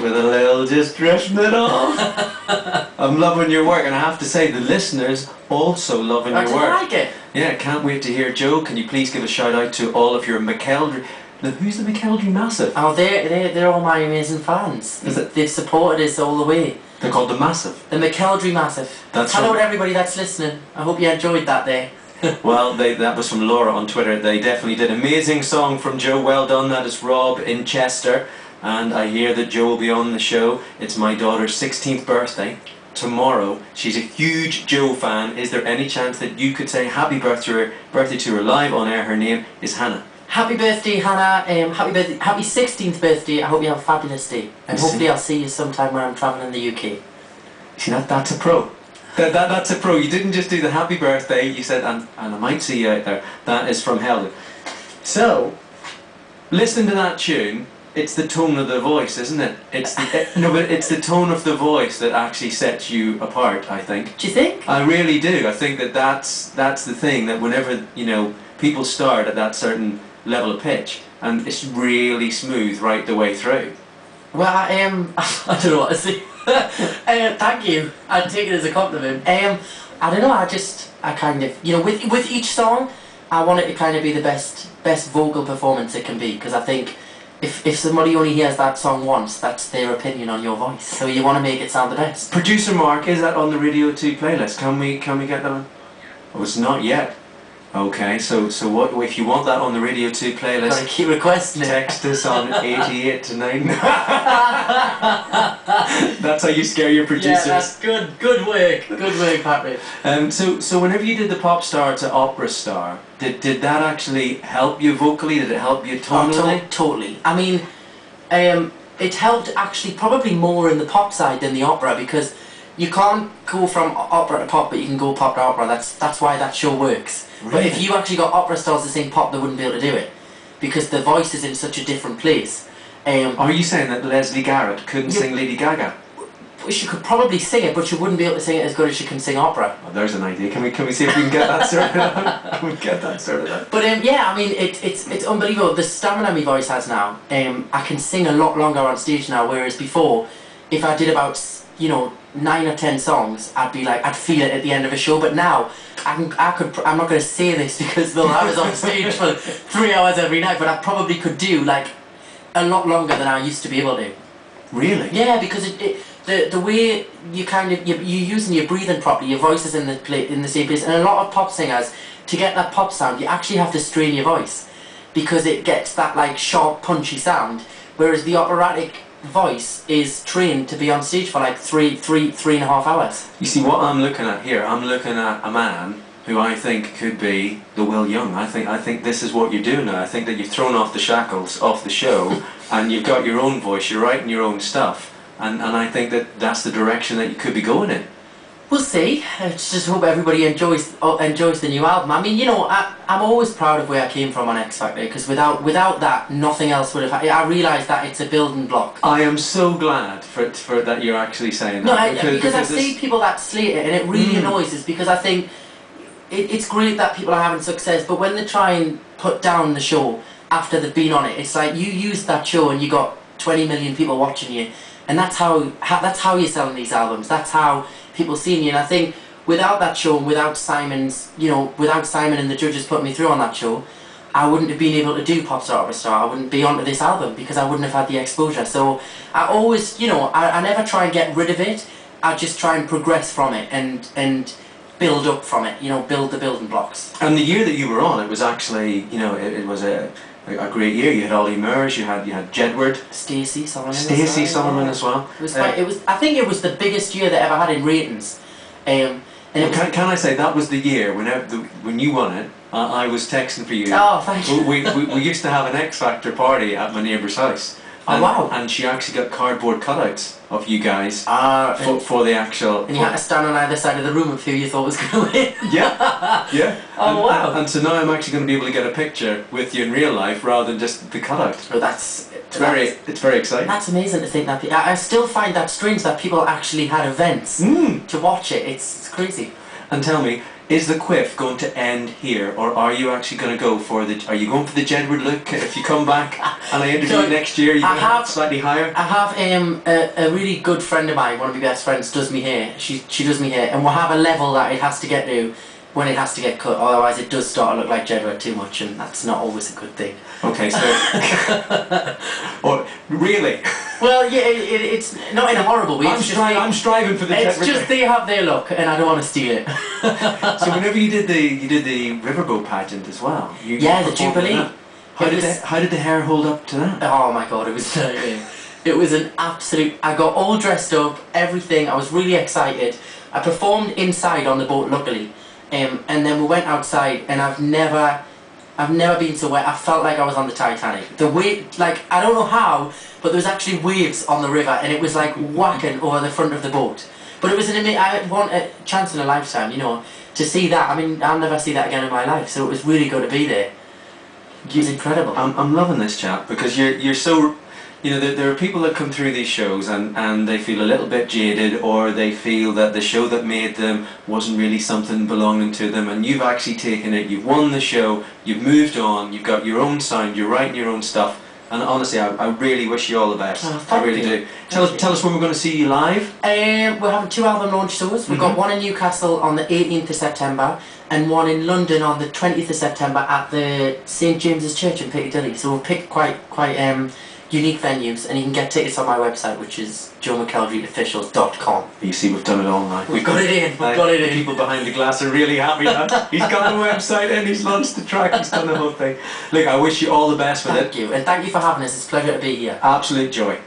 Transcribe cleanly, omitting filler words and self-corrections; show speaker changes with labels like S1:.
S1: with a little just drifting it off. I'm loving your work, and I have to say the listeners also loving your work.
S2: I like it.
S1: Yeah, can't wait to hear. Joe, can you please give a shout out to all of your McElderry? Who's the McElderry Massive?
S2: Oh, they're all my amazing fans. They've supported us all the way.
S1: They're called the Massive.
S2: The McElderry Massive. Hello to everybody that's listening. I hope you enjoyed that day.
S1: Well, that was from Laura on Twitter. They definitely did. Amazing song from Joe. Well done. That is Rob in Chester. And I hear that Joe will be on the show. It's my daughter's 16th birthday tomorrow. She's a huge Joe fan. Is there any chance that you could say happy birthday to her live on air? Her name is Hannah.
S2: Happy birthday, Hannah. Happy 16th birthday. I hope you have a fabulous day. And hopefully I'll see you sometime when I'm travelling in the UK.
S1: See, that's a pro. That's a pro. You didn't just do the happy birthday, you said, and I might see you out there. That is from Helden. So, listening to that tune, it's the tone of the voice, isn't it? It's no, but it's the tone of the voice that actually sets you apart, I think.
S2: Do you think?
S1: I really do. I think that's the thing, that whenever, you know, people start at that certain level of pitch, and it's really smooth right the way through.
S2: Well, I don't know what to say. Thank you. I take it as a compliment. I don't know. I kind of, you know, with each song, I want it to kind of be the best vocal performance it can be, because I think if somebody only hears that song once, that's their opinion on your voice. So you want to make it sound the best.
S1: Producer Mark, is that on the Radio 2 playlist? Can we get that on? Oh, it's not yet. Okay, so what if you want that on the Radio 2 playlist?
S2: Gotta keep requesting it.
S1: Text us on 88 to 9. That's how you scare your producers.
S2: Yeah, that's good work. Good work, Patrick.
S1: So whenever you did the pop star to opera star, did that actually help you vocally? Did it help you tonally?
S2: Oh, totally. I mean, it helped actually probably more in the pop side than the opera, because you can't go from opera to pop, but you can go pop to opera. That's why that show works. Really? But if you actually got opera stars to sing pop, they wouldn't be able to do it, because the voice is in such a different place.
S1: Are you saying that Leslie Garrett couldn't sing Lady Gaga?
S2: She could probably sing it, but she wouldn't be able to sing it as good as she can sing opera.
S1: Well, there's an idea. Can we see if we can get that sorted out? Can we get that sorted out?
S2: But yeah, I mean, it's unbelievable. The stamina my voice has now. I can sing a lot longer on stage now, whereas before, if I did about, you know, 9 or 10 songs, I'd feel it at the end of a show. But now, I'm not going to say this because I was on stage for 3 hours every night, but I probably could do like a lot longer than I used to be able to.
S1: Really?
S2: Yeah, because the way you kind of you're using your breathing properly, your voice is in the same place, and a lot of pop singers, to get that pop sound, you actually have to strain your voice, because it gets that like sharp, punchy sound, whereas the operatic voice is trained to be on stage for like three and a half hours.
S1: You see, what I'm looking at here, I'm looking at a man who I think could be the Will Young. I think this is what you're doing now. I think that you've thrown off the shackles off the show and you've got your own voice, you're writing your own stuff, and I think that that's the direction that you could be going in.
S2: We'll see. I just hope everybody enjoys the new album. I mean, you know, I'm always proud of where I came from on X Factor, because without that, nothing else would have happened. I realise that it's a building block.
S1: I am so glad for that you're actually saying that.
S2: No, because I see people that slate it, and it really annoys us, because I think it's great that people are having success, but when they try and put down the show after they've been on it, it's like you used that show and you got 20 million people watching you, and that's how you're selling these albums. That's how people seeing you. And I think without that show, and without Simon's, you know, without Simon and the judges putting me through on that show, I wouldn't have been able to do Pop Star Opera Star. I wouldn't be onto this album, because I wouldn't have had the exposure. So I always, you know, I never try and get rid of it. I just try and progress from it and build up from it. You know, build the building blocks.
S1: And the year that you were on, it was actually, you know, it was a great year. You had Ollie Murs, you had Jedward,
S2: Stacey Solomon
S1: as well.
S2: It was I think it was the biggest year they ever had in ratings. And
S1: can I say that was the year when you won it? I was texting for you.
S2: Oh, thank you.
S1: We used to have an X Factor party at my neighbour's house.
S2: And, oh wow!
S1: And she actually got cardboard cutouts of you guys for the actual.
S2: And you had to stand on either side of the room of who you thought was going to win.
S1: Yeah, yeah.
S2: Oh wow!
S1: And so now I'm actually going to be able to get a picture with you in real life rather than just the cutout.
S2: Oh, it's
S1: very exciting.
S2: That's amazing to think that. I still find that strange that people actually had events to watch it. It's crazy.
S1: And tell me, is the quiff going to end here, or are you actually going to go for the? Are you going for the Jedward look if you come back and I interview you next year? You going to have slightly higher.
S2: I have a really good friend of mine, one of my best friends, does me hair. She does me hair, and we'll have a level that it has to get to when it has to get cut. Otherwise, it does start to look like Jedward too much, and that's not always a good thing.
S1: Okay, so or really?
S2: Well, yeah, it's not in a horrible way.
S1: I'm striving for the.
S2: It's just they have their look, and I don't want to steal it.
S1: So whenever you did the riverboat pageant as well.
S2: Yeah, the Jubilee.
S1: How did the hair hold up to that?
S2: Oh my god, it was it was an absolute. I got all dressed up, everything. I was really excited. I performed inside on the boat, luckily, and then we went outside, and I've never been so wet. I felt like I was on the Titanic. The wave, like, I don't know how, but there was actually waves on the river, and it was like whacking over the front of the boat. But it was I want a chance in a lifetime, you know, to see that. I mean, I'll never see that again in my life. So it was really good to be there. It was incredible.
S1: I'm loving this chat because you're so. You know, there are people that come through these shows and they feel a little bit jaded, or they feel that the show that made them wasn't really something belonging to them, and you've actually taken it, you've won the show, you've moved on, you've got your own sound, you're writing your own stuff, and honestly I really wish you all the best.
S2: Oh,
S1: I really do. Tell us when we're going to see you live.
S2: We're having 2 album launch shows. We've got one in Newcastle on the 18th of September and one in London on the 20th of September at the St James's Church in Piccadilly. So we've picked quite unique venues, and you can get tickets on my website, which is joemckelderofficials.com.
S1: You see, we've done it all now.
S2: We've got it in. We've got it in.
S1: People behind the glass are really happy that he's got the website and he's launched the track. He's done the whole thing. Look, I wish you all the best with it.
S2: Thank you, and thank you for having us. It's a pleasure to be here.
S1: Absolute joy.